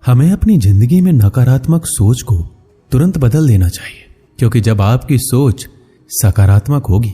हमें अपनी जिंदगी में नकारात्मक सोच को तुरंत बदल देना चाहिए, क्योंकि जब आपकी सोच सकारात्मक होगी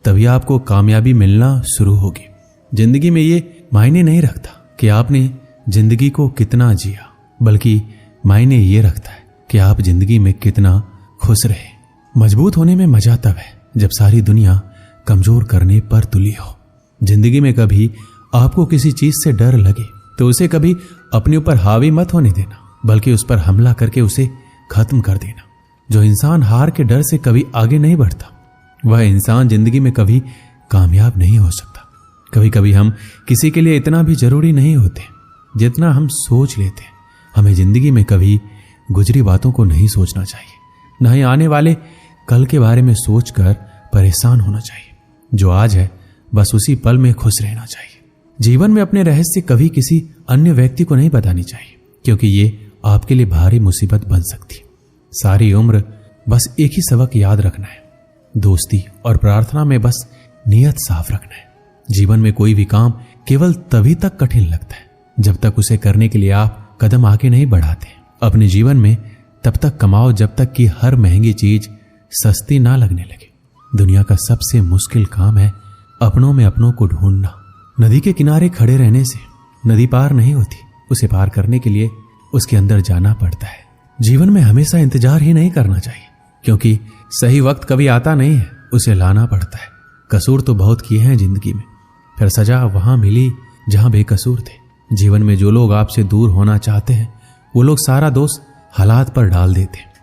तभी आपको कामयाबी मिलना शुरू होगी। जिंदगी में ये मायने नहीं रखता कि आपने जिंदगी को कितना जिया, बल्कि मायने ये रखता है कि आप जिंदगी में कितना खुश रहे। मजबूत होने में मजा तब है जब सारी दुनिया कमजोर करने पर तुली हो। जिंदगी में कभी आपको किसी चीज से डर लगे तो उसे कभी अपने ऊपर हावी मत होने देना, बल्कि उस पर हमला करके उसे खत्म कर देना। जो इंसान हार के डर से कभी आगे नहीं बढ़ता, वह इंसान जिंदगी में कभी कामयाब नहीं हो सकता। कभी कभी हम किसी के लिए इतना भी जरूरी नहीं होते जितना हम सोच लेते हैं। हमें जिंदगी में कभी गुजरी बातों को नहीं सोचना चाहिए, न ही आने वाले कल के बारे में सोचकर परेशान होना चाहिए। जो आज है बस उसी पल में खुश रहना चाहिए। जीवन में अपने रहस्य कभी किसी अन्य व्यक्ति को नहीं बतानी चाहिए, क्योंकि ये आपके लिए भारी मुसीबत बन सकती है। सारी उम्र बस एक ही सबक याद रखना है, दोस्ती और प्रार्थना में बस नियत साफ रखना है। जीवन में कोई भी काम केवल तभी तक कठिन लगता है जब तक उसे करने के लिए आप कदम आगे नहीं बढ़ाते। अपने जीवन में तब तक कमाओ जब तक कि हर महंगी चीज सस्ती ना लगने लगे। दुनिया का सबसे मुश्किल काम है अपनों में अपनों को ढूंढना। नदी के किनारे खड़े रहने से नदी पार नहीं होती, उसे पार करने के लिए उसके अंदर जाना पड़ता है। जीवन में हमेशा इंतजार ही नहीं करना चाहिए, क्योंकि सही वक्त कभी आता नहीं है, उसे लाना पड़ता है। कसूर तो बहुत किए हैं जिंदगी में, फिर सजा वहां मिली जहां बेकसूर थे। जीवन में जो लोग आपसे दूर होना चाहते हैं वो लोग सारा दोष हालात पर डाल देते हैं।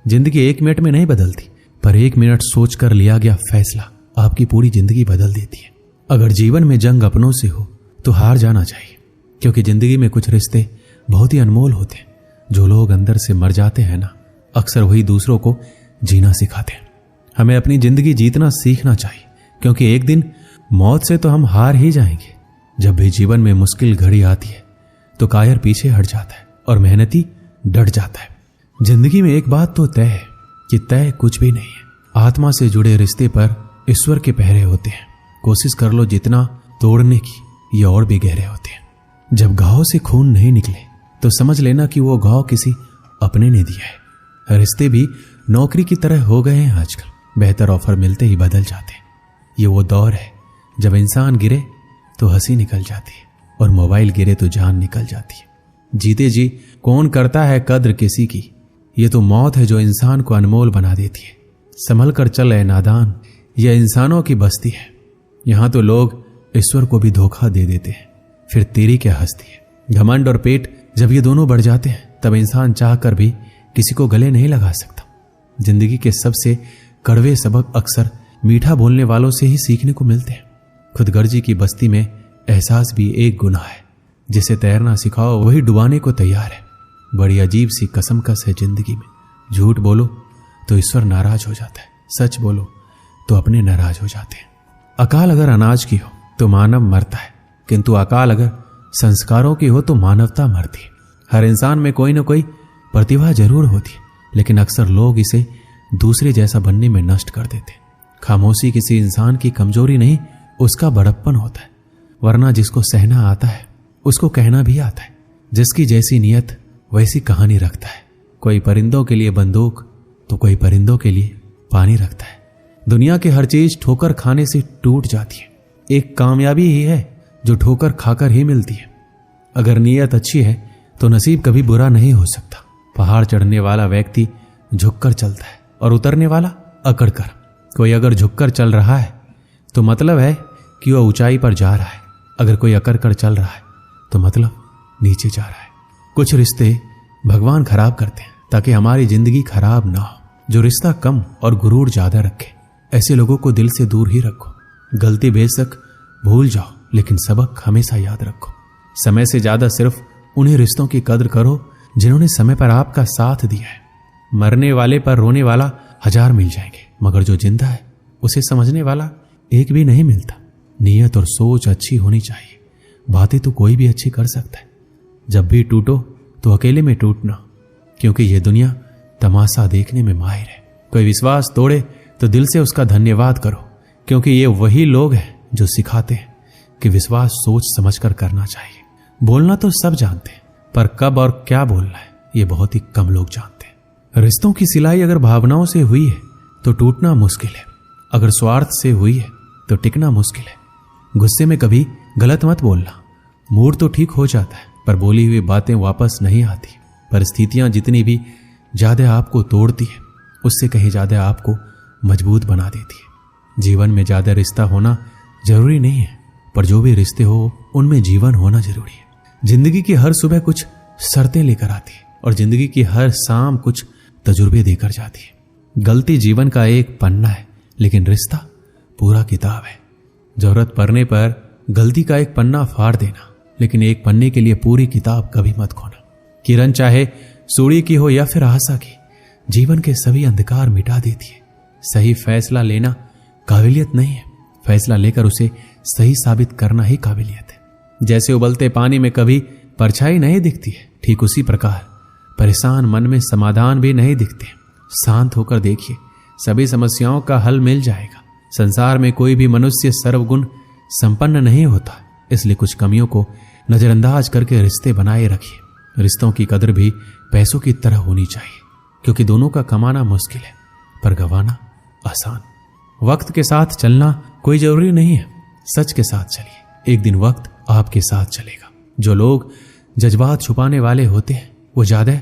जिंदगी 1 मिनट में नहीं बदलती, पर 1 मिनट सोचकर लिया गया फैसला आपकी पूरी जिंदगी बदल देती है। अगर जीवन में जंग अपनों से हो तो हार जाना चाहिए, क्योंकि जिंदगी में कुछ रिश्ते बहुत ही अनमोल होते हैं। जो लोग अंदर से मर जाते हैं ना, अक्सर वही दूसरों को जीना सिखाते हैं। हमें अपनी जिंदगी जीतना सीखना चाहिए, क्योंकि एक दिन मौत से तो हम हार ही जाएंगे। जब भी जीवन में मुश्किल घड़ी आती है तो कायर पीछे हट जाता है और मेहनती डट जाता है। जिंदगी में एक बात तो तय है कि तय कुछ भी नहीं है। आत्मा से जुड़े रिश्ते पर ईश्वर के पहरे होते हैं। कोशिश कर लो जितना तोड़ने की, ये और भी गहरे होते हैं। जब घाव से खून नहीं निकले तो समझ लेना कि वो घाव किसी अपने ने दिया है। रिश्ते भी नौकरी की तरह हो गए हैं आजकल, बेहतर ऑफर मिलते ही बदल जाते हैं। ये वो दौर है जब इंसान गिरे तो हंसी निकल जाती है और मोबाइल गिरे तो जान निकल जाती है। जीते जी कौन करता है कद्र किसी की, ये तो मौत है जो इंसान को अनमोल बना देती है। संभल कर चल ए नादान, यह इंसानों की बस्ती है। यहां तो लोग ईश्वर को भी धोखा दे देते हैं, फिर तेरी क्या हस्ती है। घमंड और पेट जब ये दोनों बढ़ जाते हैं तब इंसान चाहकर भी किसी को गले नहीं लगा सकता। जिंदगी के सबसे कड़वे सबक अक्सर मीठा बोलने वालों से ही सीखने को मिलते हैं। खुदगर्जी की बस्ती में एहसास भी एक गुनाह है। जिसे तैरना सिखाओ वही डुबाने को तैयार है। बड़ी अजीब सी कसमकस है जिंदगी में। झूठ बोलो तो ईश्वर नाराज हो जाता है, सच बोलो तो अपने नाराज हो जाते हैं। अकाल अगर अनाज की हो तो मानव मरता है, किंतु अकाल अगर संस्कारों की हो तो मानवता मरती है। हर इंसान में कोई ना कोई प्रतिभा जरूर होती है, लेकिन अक्सर लोग इसे दूसरे जैसा बनने में नष्ट कर देते हैं। खामोशी किसी इंसान की कमजोरी नहीं, उसका बड़प्पन होता है। वरना जिसको सहना आता है उसको कहना भी आता है। जिसकी जैसी नियत वैसी कहानी रखता है। कोई परिंदों के लिए बंदूक तो कोई परिंदों के लिए पानी रखता है। दुनिया की हर चीज ठोकर खाने से टूट जाती है। एक कामयाबी ही है जो ठोकर खाकर ही मिलती है। अगर नीयत अच्छी है तो नसीब कभी बुरा नहीं हो सकता। पहाड़ चढ़ने वाला व्यक्ति झुककर चलता है और उतरने वाला अकड़ कर। कोई अगर झुककर चल रहा है तो मतलब है कि वह ऊंचाई पर जा रहा है। अगर कोई अकड़ कर चल रहा है तो मतलब नीचे जा रहा है। कुछ रिश्ते भगवान खराब करते हैं ताकि हमारी जिंदगी खराब ना हो। जो रिश्ता कम और गुरूर ज्यादा रखे, ऐसे लोगों को दिल से दूर ही रखो। गलती बेशक भूल जाओ, लेकिन सबक हमेशा याद रखो। समय से ज्यादा सिर्फ उन्हीं रिश्तों की कद्र करो जिन्होंने समय पर आपका साथ दिया है। मरने वाले पर रोने वाला 1000 मिल जाएंगे, मगर जो जिंदा है उसे समझने वाला एक भी नहीं मिलता। नीयत और सोच अच्छी होनी चाहिए। बातें तो कोई भी अच्छी कर सकता है। जब भी टूटो तो अकेले में टूटना, क्योंकि यह दुनिया तमाशा देखने में माहिर है। कोई विश्वास तोड़े तो दिल से उसका धन्यवाद करो, क्योंकि ये वही लोग हैं जो सिखाते हैं कि विश्वास सोच समझकर करना चाहिए। बोलना तो सब जानते हैं, पर कब और क्या बोलना है ये बहुत ही कम लोग जानते हैं। रिश्तों की सिलाई अगर भावनाओं से हुई है तो टूटना मुश्किल है, अगर स्वार्थ से हुई है तो टिकना मुश्किल है। गुस्से में कभी गलत मत बोलना, मूड तो ठीक हो जाता है पर बोली हुई बातें वापस नहीं आती। परिस्थितियां जितनी भी ज्यादा आपको तोड़ती है उससे कहीं ज्यादा आपको मजबूत बना देती है। जीवन में ज्यादा रिश्ता होना जरूरी नहीं है, पर जो भी रिश्ते हो उनमें जीवन होना जरूरी है। जिंदगी की हर सुबह कुछ शर्तें लेकर आती है और जिंदगी की हर शाम कुछ तजुर्बे देकर जाती है। गलती जीवन का एक पन्ना है लेकिन रिश्ता पूरा किताब है। जरूरत पड़ने पर गलती का एक पन्ना फाड़ देना, लेकिन एक पन्ने के लिए पूरी किताब कभी मत खोना। किरण चाहे सूर्य की हो या फिर आशा की, जीवन के सभी अंधकार मिटा देती है। सही फैसला लेना काबिलियत नहीं है, फैसला लेकर उसे सही साबित करना ही काबिलियत है। जैसे उबलते पानी में कभी परछाई नहीं दिखती है, ठीक उसी प्रकार परेशान मन में समाधान भी नहीं दिखते। शांत होकर देखिए, सभी समस्याओं का हल मिल जाएगा। संसार में कोई भी मनुष्य सर्वगुण संपन्न नहीं होता, इसलिए कुछ कमियों को नजरअंदाज करके रिश्ते बनाए रखिए। रिश्तों की कदर भी पैसों की तरह होनी चाहिए, क्योंकि दोनों का कमाना मुश्किल है पर गंवाना आसान। वक्त के साथ चलना कोई जरूरी नहीं है, सच के साथ चलिए, एक दिन वक्त आपके साथ चलेगा। जो लोग जज्बात छुपाने वाले होते हैं वो ज्यादा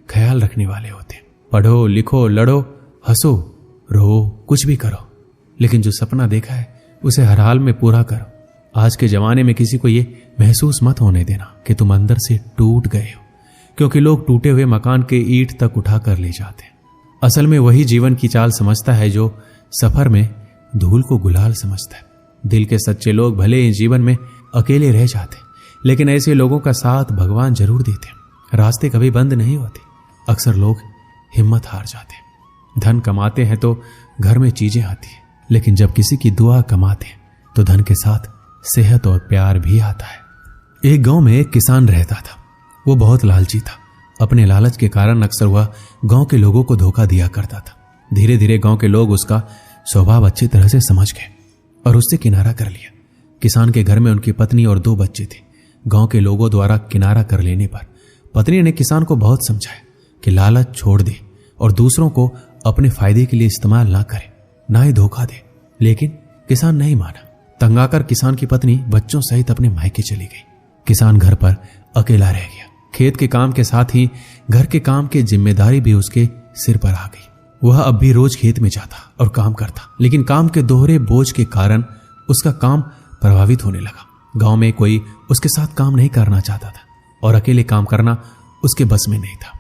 ख्याल रखने वाले होते हैं। पढ़ो, लिखो, लड़ो, हंसो, रो, कुछ भी करो, लेकिन जो सपना देखा है उसे हर हाल में पूरा करो। आज के जमाने में किसी को ये महसूस मत होने देना कि तुम अंदर से टूट गए हो, क्योंकि लोग टूटे हुए मकान के ईंट तक उठा कर ले जाते हैं। असल में वही जीवन की चाल समझता है जो सफर में धूल को गुलाल समझता है। दिल के सच्चे लोग भले ही जीवन में अकेले रह जाते, लेकिन ऐसे लोगों का साथ भगवान जरूर देते हैं। रास्ते कभी बंद नहीं होते, अक्सर लोग हिम्मत हार जाते हैं। धन कमाते हैं तो घर में चीजें आती हैं, लेकिन जब किसी की दुआ कमाते हैं तो धन के साथ सेहत और प्यार भी आता है। एक गांव में एक किसान रहता था। वो बहुत लालची था। अपने लालच के कारण अक्सर वह गांव के लोगों को धोखा दिया करता था। धीरे धीरे गांव के लोग उसका स्वभाव अच्छी तरह से समझ गए और उससे किनारा कर लिया। किसान के घर में उनकी पत्नी और 2 बच्चे थे। गांव के लोगों द्वारा किनारा कर लेने पर पत्नी ने किसान को बहुत समझाया कि लालच छोड़ दे और दूसरों को अपने फायदे के लिए इस्तेमाल ना करे, ना ही धोखा दे, लेकिन किसान नहीं माना। तंग आकर किसान की पत्नी बच्चों सहित अपने मायके चली गई। किसान घर पर अकेला रह गया। खेत के काम के साथ ही घर के काम की जिम्मेदारी भी उसके सिर पर आ गई। वह अब भी रोज खेत में जाता और काम करता, लेकिन काम के दोहरे बोझ के कारण उसका काम प्रभावित होने लगा। गांव में कोई उसके साथ काम नहीं करना चाहता था और अकेले काम करना उसके बस में नहीं था।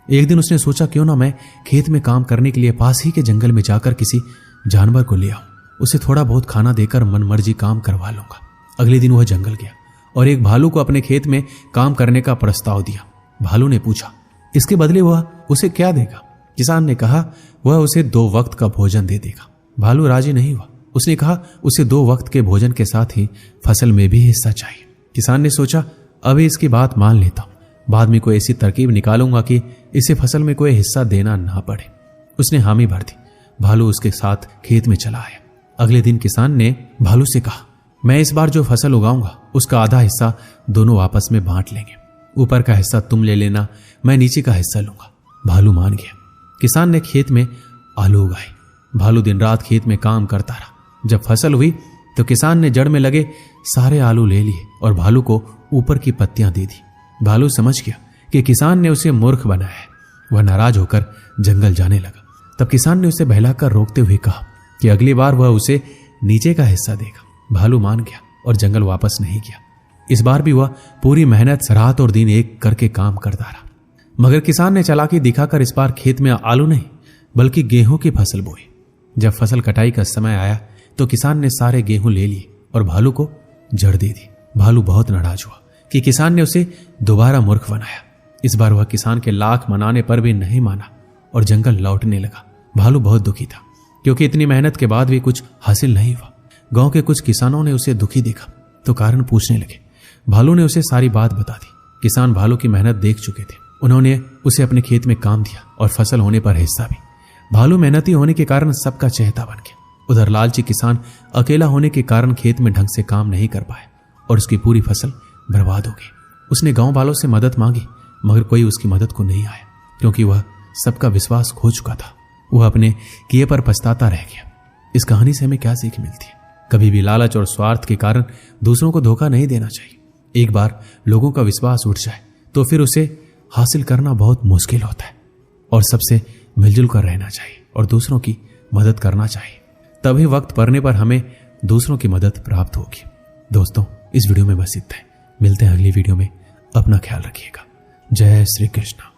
एक दिन उसने सोचा, क्यों ना मैं खेत में काम करने के लिए पास ही के जंगल में जाकर किसी जानवर को ले आऊं, उसे थोड़ा बहुत खाना देकर मनमर्जी काम करवा लूंगा। अगले दिन वह जंगल गया और एक भालू को अपने खेत में काम करने का प्रस्ताव दिया। भालू ने पूछा, इसके बदले वह उसे क्या देगा? किसान ने कहा, वह उसे 2 वक्त का भोजन दे देगा। भालू राजी नहीं हुआ। उसने कहा, उसे 2 वक्त के भोजन के साथ ही फसल में भी हिस्सा चाहिए। किसान ने सोचा, अभी इसकी बात मान लेता हूं, बाद में कोई ऐसी तरकीब निकालूंगा कि इसे फसल में कोई हिस्सा देना ना पड़े। उसने हामी भर दी। भालू उसके साथ खेत में चला आया। अगले दिन किसान ने भालू से कहा, मैं इस बार जो फसल उगाऊंगा उसका आधा हिस्सा दोनों आपस में बांट लेंगे। ऊपर का हिस्सा तुम ले लेना, मैं नीचे का हिस्सा लूंगा। भालू मान गया। किसान ने खेत में आलू उगाए। भालू दिन रात खेत में काम करता रहा। जब फसल हुई तो किसान ने जड़ में लगे सारे आलू ले लिए और भालू को ऊपर की पत्तियां दे दी। भालू समझ गया कि किसान ने उसे मूर्ख बनाया है। वह नाराज होकर जंगल जाने लगा। तब किसान ने उसे बहलाकर रोकते हुए कहा कि अगली बार वह उसे नीचे का हिस्सा देगा। भालू मान गया और जंगल वापस नहीं गया। इस बार भी वह पूरी मेहनत रात और दिन एक करके काम करता रहा, मगर किसान ने चालाकी दिखाकर इस बार खेत में आलू नहीं बल्कि गेहूं की फसल बोई। जब फसल कटाई का समय आया तो किसान ने सारे गेहूं ले लिए और भालू को जड़ दे दी। भालू बहुत नाराज हुआ कि किसान ने उसे दोबारा मूर्ख बनाया। इस बार वह किसान के लाख मनाने पर भी नहीं माना और जंगल लौटने लगा। भालू बहुत दुखी था, क्योंकि इतनी मेहनत के बाद भी कुछ हासिल नहीं हुआ। गांव के कुछ किसानों ने उसे दुखी देखा तो कारण पूछने लगे। भालू ने उसे सारी बात बता दी। किसान भालू की मेहनत देख चुके थे। उन्होंने उसे अपने खेत में काम दिया और फसल होने पर हिस्सा भी। भालू मेहनती होने के कारण सबका चहेता बन गया। उधर लालची किसान अकेला होने के कारण खेत में ढंग से काम नहीं कर पाया और उसकी पूरी फसल बर्बाद हो गई। उसने गांव वालों से मदद मांगी, मगर कोई उसकी मदद को नहीं आया, क्योंकि वह सबका विश्वास खो चुका था। वह अपने किए पर पछताता रह गया। इस कहानी से हमें क्या सीख मिलती है? कभी भी लालच और स्वार्थ के कारण दूसरों को धोखा नहीं देना चाहिए। एक बार लोगों का विश्वास उठ जाए तो फिर उसे हासिल करना बहुत मुश्किल होता है। और सबसे मिलजुल कर रहना चाहिए और दूसरों की मदद करना चाहिए, तभी वक्त पड़ने पर हमें दूसरों की मदद प्राप्त होगी। दोस्तों, इस वीडियो में बस इतना है। मिलते हैं अगली वीडियो में। अपना ख्याल रखिएगा। जय श्री कृष्ण।